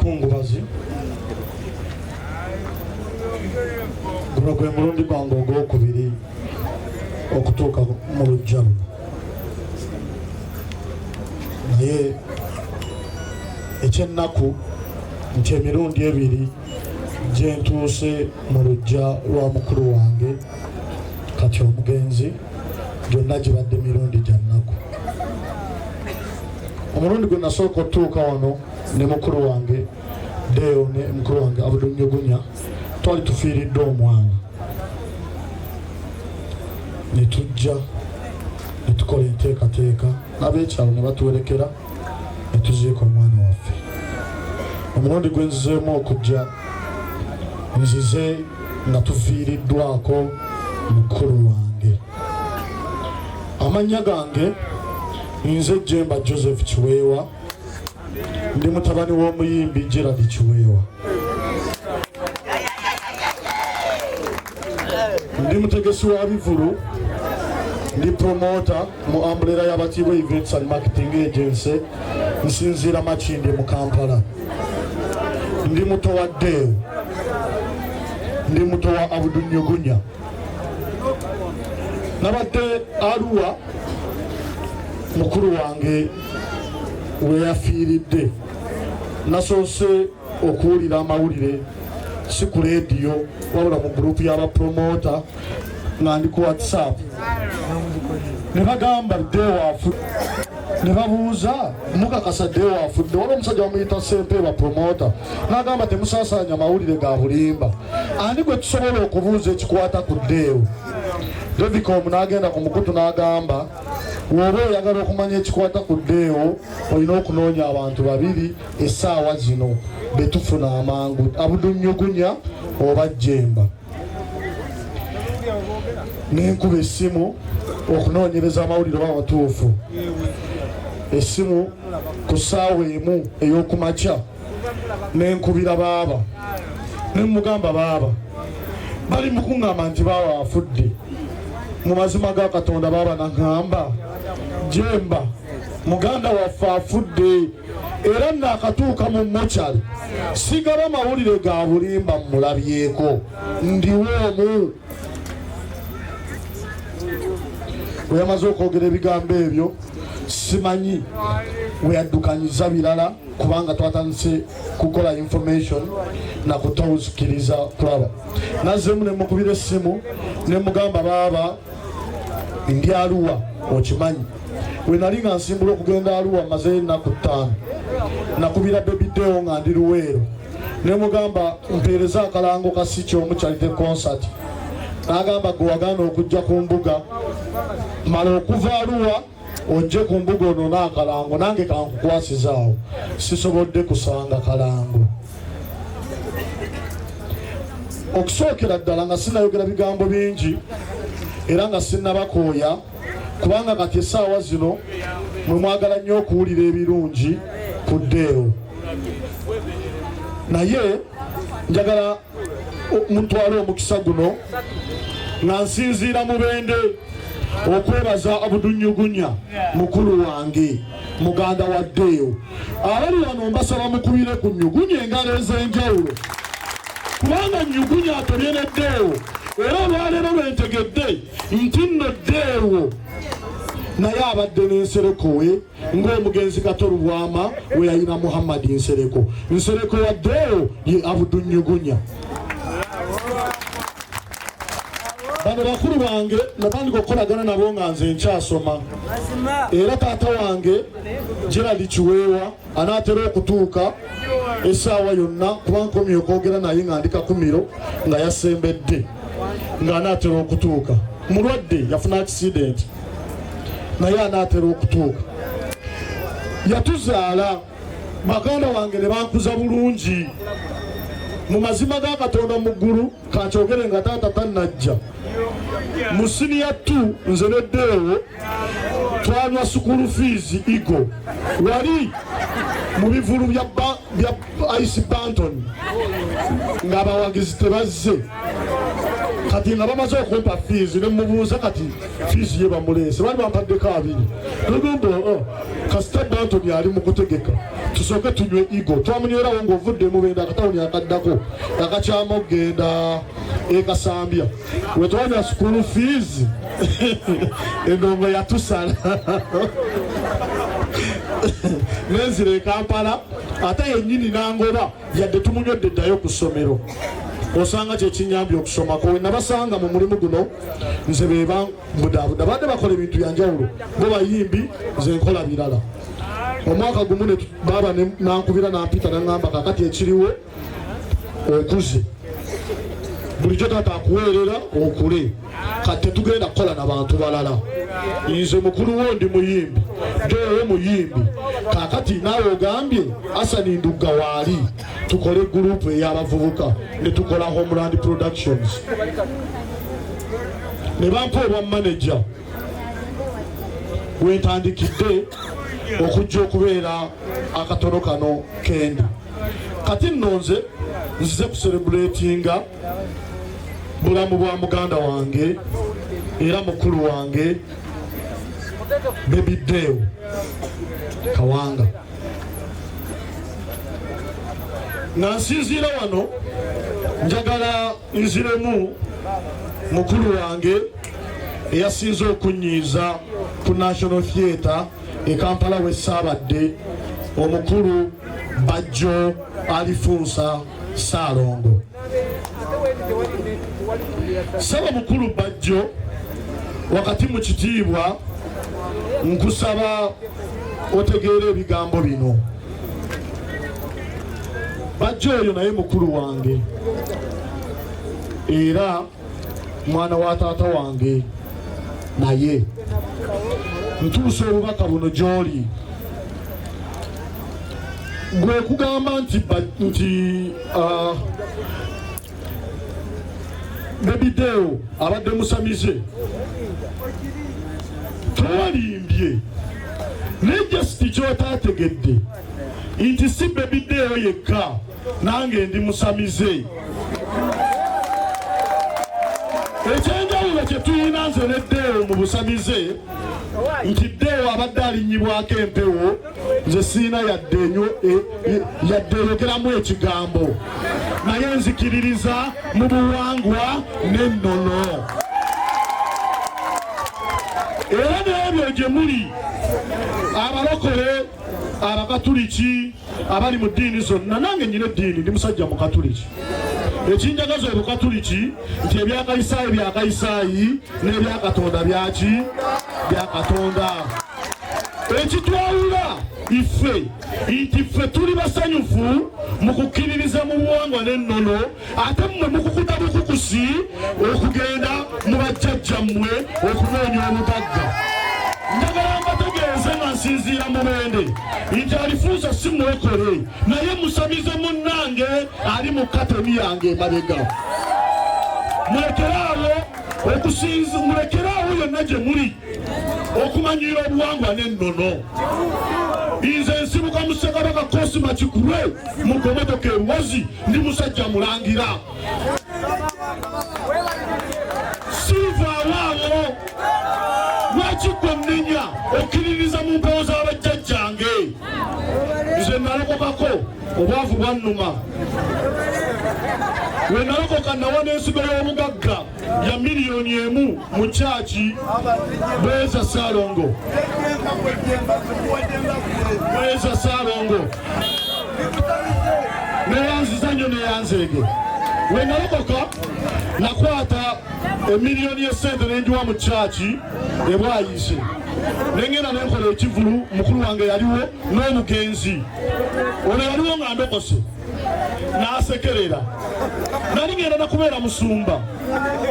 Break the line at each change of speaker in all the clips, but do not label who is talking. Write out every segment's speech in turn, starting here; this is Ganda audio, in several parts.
bakungubazi guno gwe mulundi gwange ogwokubiri okutuuka mu lujja luno, naye ekyennaku nti emirundi ebiri gye ntuuse mu lujja lwa mukulu wange kati omugenzi gyonna gibadde mirundi gya nnaku. Omulundi gwe nasooka otuuka wano ne mukulu wange Deo ne mukulu wange Abudunyugunya twali tufiiriddwe omwana, ne tujja ne tukola enteekateeka n'ab'ekyalo ne batuwerekera ne tuziika omwana waffe. Omulundi gwe nzizeemu okujja nzize nga tufiiriddwako mukulu wange. Amannya gange nze Jemba Joseph Kiweewa, ndi mutabani w'omuyimbi Gerald Kiweewa. Ndi mutegesi wa bivulu, ndi promota mu umbrella y'abatiibwa Events and Marketing Agency, nsinziira Makindye mu Kampala. Ndi muto wa Deo, ndi muto wa Abudunyugunya. Nabadde Arua mukulu wange we yafiiridde. Nasoose okuwulira amawulire si ku leediyo wabula mu gurupu y'abapromota nga ndi ku WhatsApp, ne bagamba Deo afudde, ne babuuza mukakasa Deo afudde. Waliwo omusajja bamuyita Sempeeba promota n'agamba temusaasaanya amawulire ga bulimba. Ani gwe tusobola okubuuza ekikwata ku Deo? Dovicom n'agenda ku mukutu n'agamba woba oyagala okumanya ekikwata ku Deo olina okunoonya abantu babiri essaawa zino betufuna amangu, Abudunyugunya oba Jemba. Nenkuba essimu okunoonyereza amawulire oba matuufu. Essimu ku ssaawa emu ey'okumakya nenkubira baaba, nemugamba baaba bali mukuŋŋamba nti baaba afudde. Mu mazima ga Katonda baaba naŋŋamba Jemba muganda waffe afudde era naakatuuka mu mochari, sigaba mawulire ga bulimba mulabyeko, ndiwo omu. Bwe yamaze okwogera ebigambo ebyo simanyi we yaddukanyiza birala kubanga twatandise kukola information na kutawuzikiriza kulaba. Nazzemu ne mukubira essimu ne mugamba baaba ndi Arua okimanyi. We nali nga nsimbula okugenda Arua maze ennaku 5, nakubira Baby Deo nga ndi Luweero ne mugamba mpeereza akalango ka Siki omu Charity concert. N'agamba gwe wagaana okujja ku mbuga mala okuva Arua ojje ku mbuga ono n'akalango, nange kankukwasizaawo sisobodde kusanga kalango. Okusookera ddala nga sinayogera bigambo bingi era nga sinnabakooya kubanga kati essaawa zino mwe mwagala nnyo okuwulira ebirungi ku Deo, naye njagala mutwale omukisa guno nga nsinziira mubende okwebaza Abudunyugunya mukulu wange muganda wa Deo. Abali wano mbasaba mukubire ku Nyugunya engalo ez'enjawulo kubanga Nyugunya atobye ne Deo era olwaleero lwentegedde nti nno Deo naye abadde n'ensereko we ng'omugenzi Katolubwama we yayina Muhammad Nsereko. Nsereko wa Deo ye Abudunyugunya. Bano bakulu bange natandika okukolagana nabo nga nze nkyasoma, era taata wange Gerald Kiweewa anaatera okutuuka essaawa yonna kuba nkomye okwogera naye nga ndi Kakumiro nga yasembedde nga anaatera okutuuka. Mulwadde yafuna accident naye anaatera okutuuka. Yatuzaala baganda wange ne bankuza bulungi mu mazima ga Katonda mu ggulu, kankyogere nga taata tannajja. Mu siniya 2 nze ne Deo twanywa school fees igo wali mu bivulu bya Ice Banton ng'abawagizi tebazze. kati nga bamaze okumpa fees ne mubuuza kati fees ye bamulese bali bampaddeko abiri nogombo kasita Anthony ali mu kutegeka tusooke tunywe ego twamunywerawo ng'ovudde mu benda akatawuni akaddako akakyama okugenda ekasambya wetwanya school fees endongo yatusala nenzira e Kampala ate yennyini nangoba yadde tumunywedde ddayo ku ssomero osanga kyekinyambye okusomako we nabasanga mu mulimu guno nze beba mbudaabuda badde bakola ebintu byanjawulo bo bayimbi nze nkola birala omwaka gumu baba nankubira nampita naŋŋamba kakati ekiriwo okuze bulijjo taata akuweerera okule kati tetugenda kukola n'abantu balala nze mukulu wo ndi muyimbi gewe muyimbi kakati naawe ogambye Asani Ndugga waali tukole gurupu ey'abavubuka ne tukola Homeland Productions ne bampa obwa manager wentandikidde okujja okubeera akatono kano kendi kati nno nzize kuserebulatinga bulamu bwa muganda wange era mukulu wange Baby Deo Kawanga nansinziira wano njagala nziremu mukulu wange eyasinze okunyiiza ku National Theatre e Kampala we saabadde omukulu Bajjo Alifunsa Saalongo saba mukulu Bajjo wakati mu kitiibwa nkusaba otegeera ebigambo bino Bajjo oyo naye mukulu wange era mwana wa taata wange naye ntuusa obubaka buno gy'oli gwe kugamba nti Baby Deo abadde musamize towalimbye nejasiti kyotategedde nti si Baby Deo yekka nange ndi musamize ekyenjawulo kye tuyina nze ne Deo mu busamize nti Deo abadde alinnyibwako empewo nze siina yadde eyogeramu ekigambo naye nzikiririza mu buwangwa n'ennono era n'ebyo gye muli abalokole abakatuliki abali mu ddiini zonna nange nnyina eddiini ndi musajja mu katuliki ekinjagaza obukatuliki nti ebyakayisaayi byakayisaayi n'ebyakatonda byaki byakatonda ekitwawula ife nti ffe tuli basanyufu mu kukkiririza mu buwangwa n'ennono ate mmwe mukukuta bukukusi okugenda mu bajjajjammwe okunoonya obugagga njagala mbategeeze nga nsinziira mu bende nti Alifunsa si mwekole naye musamize munnange ali mu katemi yange emabega mulekeraawo okusinza mulekeraawo yonna gye muli okumanyira obuwangwa n'ennono nze nsibuka mu Ssekabaka Cosima Kigulwe mu ggomotoka eruwazi ndi musajja mulangira siivaawaabo lwaki gwe nnenya okkiririza mu mpewo z'abajjajjange nze nalokokako obwavu bwannuma we nalokoka nawa n'ensigo y'obugagga ya $1,000,000 mu kyaki Bweza Saalongo Bweza Saalongo neyanziza nnyo neyanzeege we nalokoka nakwata $1,000,000 y'essente n'enjiwa mu kyaki ebwayise nengenda nenkola ekivulu mukulu wange yaliwo n'omugenzi ono yaliwo nga ndokose n'asekerera nali ngenda nakubeera musumba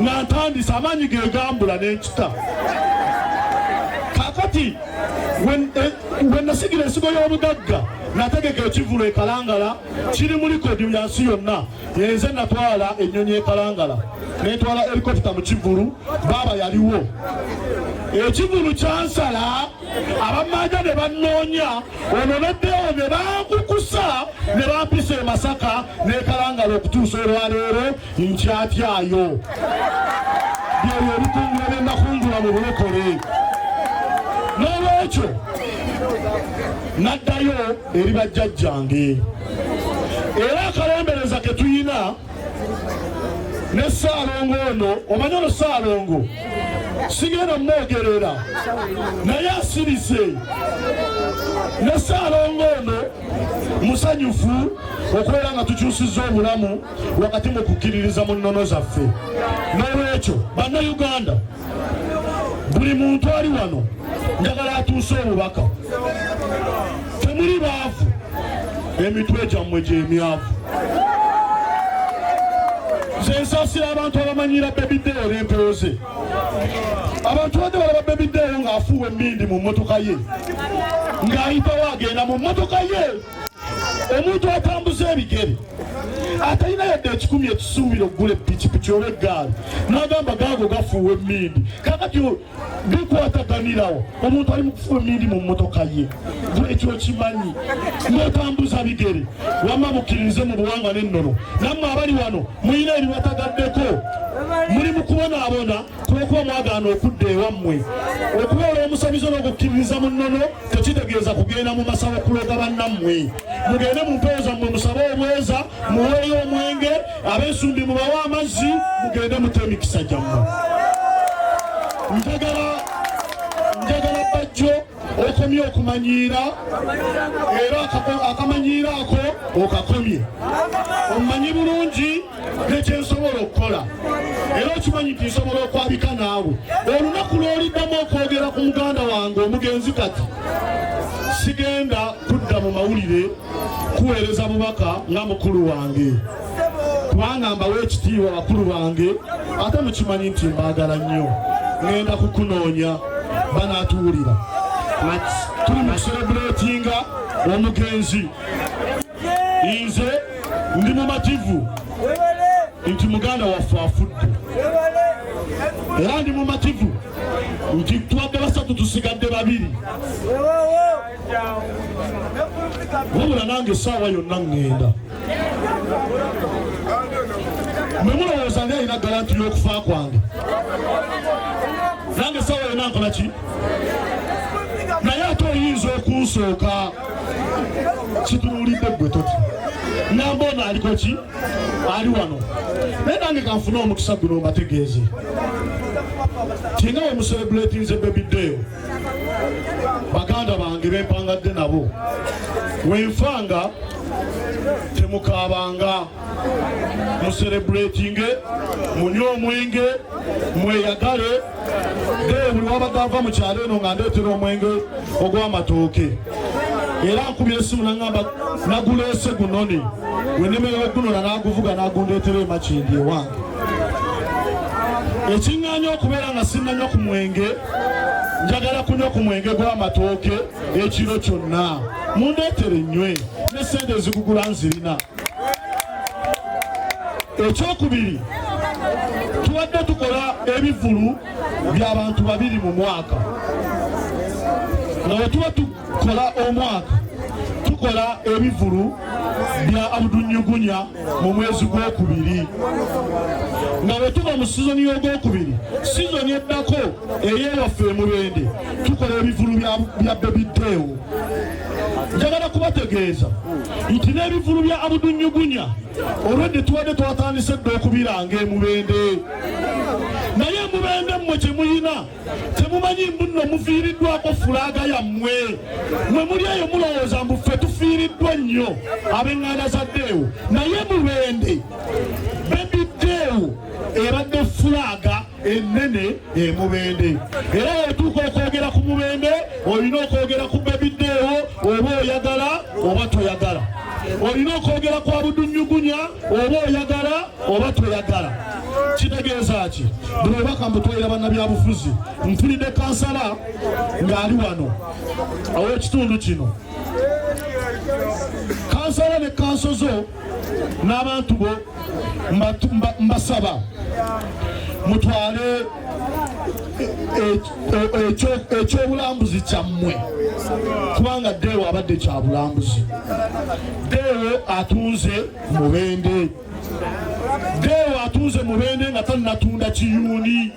nga ntandise amaanyi gegambula n'enkita kakati we nasigira ensigo y'obugagga nategeka ekivulu e Kalangala kiri mu likodi yansi yonna yenze natwala ennyonyi e Kalangala netwala helikopita mu kivulu baaba yaliwo ekivulu kyansala abamaaja ne bannoonya ono ne Deo ne bankukusa busa ne bampisa e Masaka ne Kalangala okutuusa olwaleero nkyatyayo byeyo ebikungula byenda kungula mu bulokole n'olwekyo naddayo eri bajjajjange era akalembereza ke tuyina ne Ssaalongo ono omanyi ono Ssaalongo sigenda mwogerera naye asirise ne Ssaalongo ono musanyufu okubeera nga tukyusizza obulamu wakati mu kukkiririza mu nnono zaffe n'olwekyo bannayuganda buli muntu ali wano njagala atuuse obubaka temuli baavu emitwe gyammwe gy'emyavu nze nsaasira abantu abamanyira Bebideo n'empewo ze abantu badde balaba Bebideo ng'afuuwa emmindi mu mmotoka ye ng'ayitawo agenda mu mmotoka ye omuntu atambuza ebigere atalina yadde ekikumi ekisuubira okugula epikipiki oba eggaali n'agamba gaago gafuuwa emmindi kakati bikwataganirawo omuntu ali mu kufuuwa emmindi mu mmotoka ye ekyo kimanyi ng'otambuza bigere wamma mukkiririze mu buwangwa n'ennono nammwe abali wano muyina ebibatagaddeko muli mu kubonaabona kulwokuba mwagaana okudda ewammwe okubeera omusabizo n'okukkiririza mu nnono tekitegeeza kugenda mu masawo kuloga bannammwe mugende mu mpewo zammwe musabe obweza muweeyo omwenge ab'ensumbi mubawe amazzi mugende mute emikisa gyammwe njagala bajjo okomye okumanyiira era akamanyiira ako okakomye omumanyi bulungi nekyensobola okukola era okimanyi nti nsobola okwabika naawe olunaku lw'oliddamu okwogera ku muganda wange omugenzi kati sigenda kudda mu mawulire kuweereza bubaka nga mukulu wange kubanga mbawa ekitiibwa bakulu bange ate mukimanyi nti mbaagala nnyo ngenda kukunoonya banaatuwulira tuli mu kuserebuleetinga omugenzi nze ndi mumativu nti muganda waffe afudde era ndi mumativu nti tubadde basatu tusigadde babiri wabula nange essaawa yonna ŋŋenda mwe mulowooza ndi alina garanti y'okufa kwange nange essaawa yonna nkola ki naye ate oyinza okunsooka kitunuulidde gwe toti nambona aliko ki ali wano naye nange kanfune omukisa guno mbategeeze tinga we muserebuletinze Bebideo baganda bange bempangadde nabo wenfanga temukaabanga muserebuletinge munywe omwenge mweyagale buli wabagava mu kyalo eno nga ndeetera omwenge ogw'amatooke era nkubye essimu naŋŋamba naguleese gunoni wenemerera ogunona n'aguvuga n'agundeetera emakindi ewange ekiŋŋaanya okubeera nga sinnanywa ku mwenge njagala kunywa ku mwenge gw'amatooke ekiro kyonna mundeetere nnywe ne sente ezigugula nzirina ekyokubiri tubadde tukola ebivulu by'abantu 2 mu mwaka nga bwe tuba tukola omwaka tukola ebivulu bya Abudunyugunya mu mwezi gw'okubiri nga bwe tuva mu sizoni y'ogwokubiri sizoni eddako ey'ewaffe Mubende tukola ebivulu bya Bebideo njagala kubategeeza nti n'ebivulu bya Abudunyugunya olwedde tubadde twatandise dde okubiranga Mubende naye Mubende mmwe kye muyina temumanyi mbuno mufiiriddwako fulaaga yammwe mwe muli eyo mulowooza mbu ffe tufiiriddwa nnyo ab'eŋŋanda zaddeewo naye Mubende Bebideo ebadde fulaaga ennene Mubende era wetuuka okwogera ku Mubende olina okwogera ku Bebideo oba oyagala oba toyagala olina okwogera ku Abudunyugunya oba oyagala oba toyagala kitegeeza ki buli obubaka mbutwalira bannabyabufuzi mpulidde kansala ng'ali wano aw'ekitundu kino kansala ne kanso zo n'abantu bo mbasaba mutwale ekyobulambuzi kyammwe kubanga Deo abadde kya bulambuzi. Deo atunze Mubende. Deo atunze Mubende nga tannatunda kiyuuni.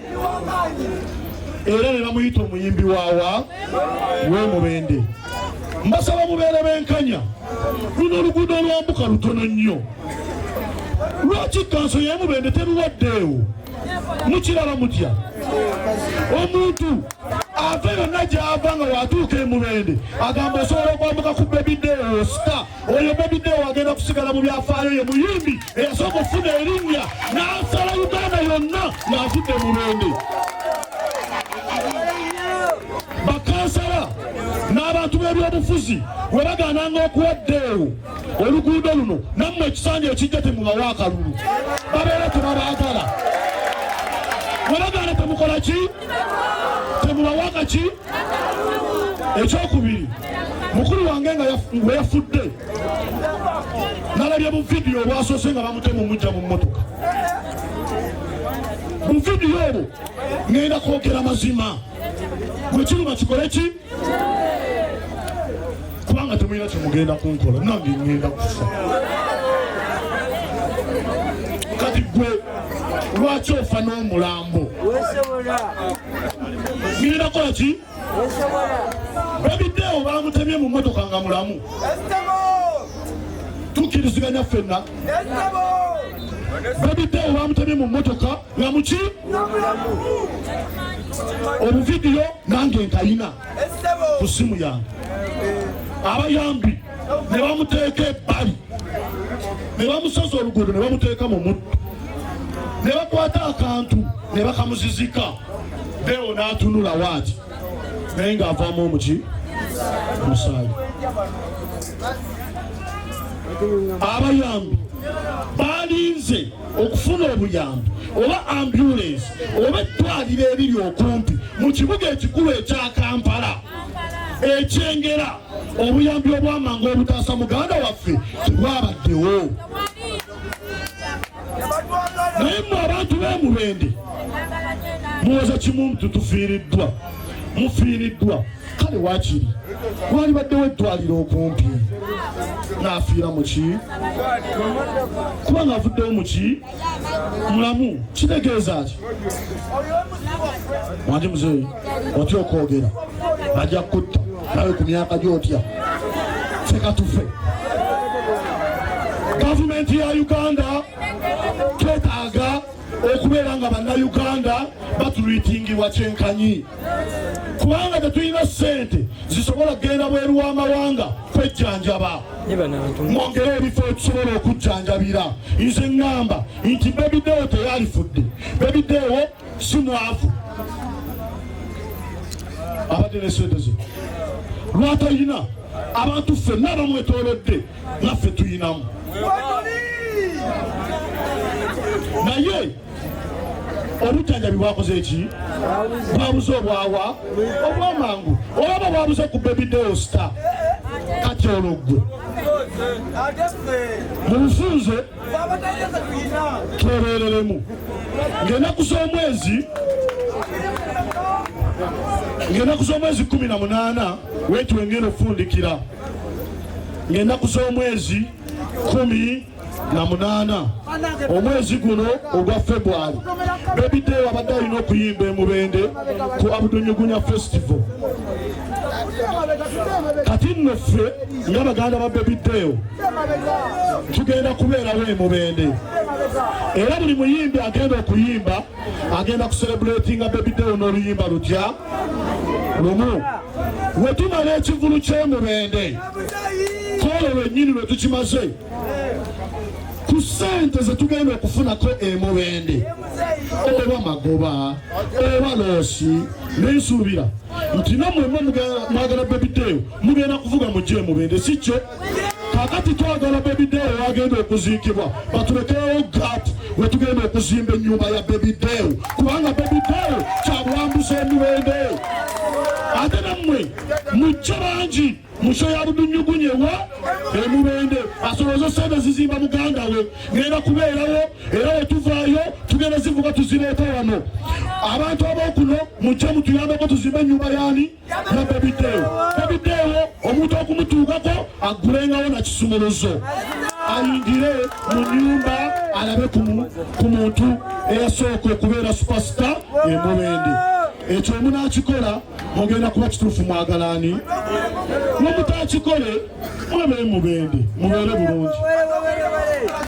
Era ne bamuyita omuyimbi waawa we Mubende. Mbasaba mubeere benkanya. Luno oluguudo olwambuka lutono nnyo. Lwaki kanso ye Mubende teruwaddeewo? Mukiraba mutya? Omuntu ava yonna gy'ava nga watuuka e Mubende agamba osobola okwambuka ku Baby Deo osika. Oyo Baby Deo agenda kusigala mu byafaayo ye muyimbi eyasooka okufuna erinnya n'asala Uganda yonna ng'afudde Mubende. Bakansala n'abantu b'ebyobufuzi we bagaananga okuwa Deo oluguudo luno nammwe ekisanja ekijja temubawa akalulu babeera tebabaagala. Wabagala temukola ki? Temubawa kaki? Ekyokubiri mukulu wange nga yafudde nalabye mu vidiyo obwasoose nga bamutema omujja mu mmotoka. Mu vidiyo obwo ngenda kwogera mazima bwe kiruma kikole ki? Kubanga temulina kyemugenda kunkola nange ngenda kufa. Kati gwe lwaki ofa n'omulambo? Ngenda kola ki? Baby Deo bamutemye mu mmotoka nga mulamu. Tukiriziganya ffenna. Baby Deo bamutemye mu mmotoka nga muki? Obuvidiyo nange nkayina ku simu yange. Abayambi ne bamuteeka ebbali ne bamusoza oluguudo ne bamuteeka mu mutto ne bakwata akantu ne bakamuzizika. Deo n'atunula waati naye ng'avaamu omuki? Musaayi. Abayambi balinze okufuna obuyambi oba ambulance oba eddwaliro eriri okumpi mu kibuga ekikulu ekya Kampala ekyengera. Obuyambi obwamanga obutaasa muganda waffe tebwabaddewo. Naye mmwe abantu b'e Mubende muwoza kimu tufiiriddwa. Mufiiriddwa. Kale waakiri walibaddewo eddwaliro okumpi n'afiira mu ki? Kubanga avuddewo mu ki? Mulamu. Kitegeeza ki? Wange muzeeyi otya okwogera bajja kutta nawe ku myaka gy'otya. Feka tufe. Gavumenti ya Uganda twetaaga okubeera nga bannayuganda batulwitingibwa kyenkanyi kubanga tetulina ssente zisobola kgenda bweru w'amawanga kwejjanjaba. Mwongere ebifo etusobola okujjanjabira. Nze ŋŋamba nti Baby Deo teyalifudde. Baby Deo si mwavu. Abadde ne ssente ze lwatayina abantu ffenna abamwetoolodde naffe tuyinamu. Naye obujjanjabi bwakoze eki? Bwabuze obwawa obwamangu. Olaba bwabuze ku Baby Deo star. Kati olwo mu bufunze twebereremu ng'ennaku z'omwezi 18 wetu wengine ofundikira ng'ennaku z'omwezi 18 omwezi guno ogwa February Baby Deo abadde alina okuyimba e Mubende ku Abudunyugunya Festival. Kati nno ffe ng'abaganda ba Baby Deo tugenda kubeerawo e Mubende era buli muyimbi agenda okuyimba agenda kucelebratinga Baby Deo n'oluyimba lutya lumu. We tumala ekivulu ky'e Mubende kwolwo lwennyini lwe tukimaze ku ssente ze tugenda okufunako e Mubende oba magoba oba loosi nensuubira nti nammwe mwagala Baby Deo mugenda kuvuga mujje e Mubende si kyo. Kakati twagala Baby Deo wagenda okuziikibwa batulekerewo gati we tugenda okuzimba ennyumba ya Baby Deo kubanga Baby Deo kyabulambuza e Mubende. Ate nammwe mujje bangi musho ya Abudunyugunye wa e Mubende asobooza ssente zizimba muganda we ngenda kubeerawo era we tuvaayo tugenda zivuga tuzireeta wano. abantu abokuno mujje mutuyambeko tuzimbe ennyumba yani ya Babydeewo omuntu okumutuukako aggulengawo na kisumuluzo ayingire mu nnyumba alabe ku muntu eyasooka okubeera superstar Mubende. Ekyo munakikola mugenda kuba kituufu mwagalani, nomutakikole mwabe Mubende mubeere bulungi.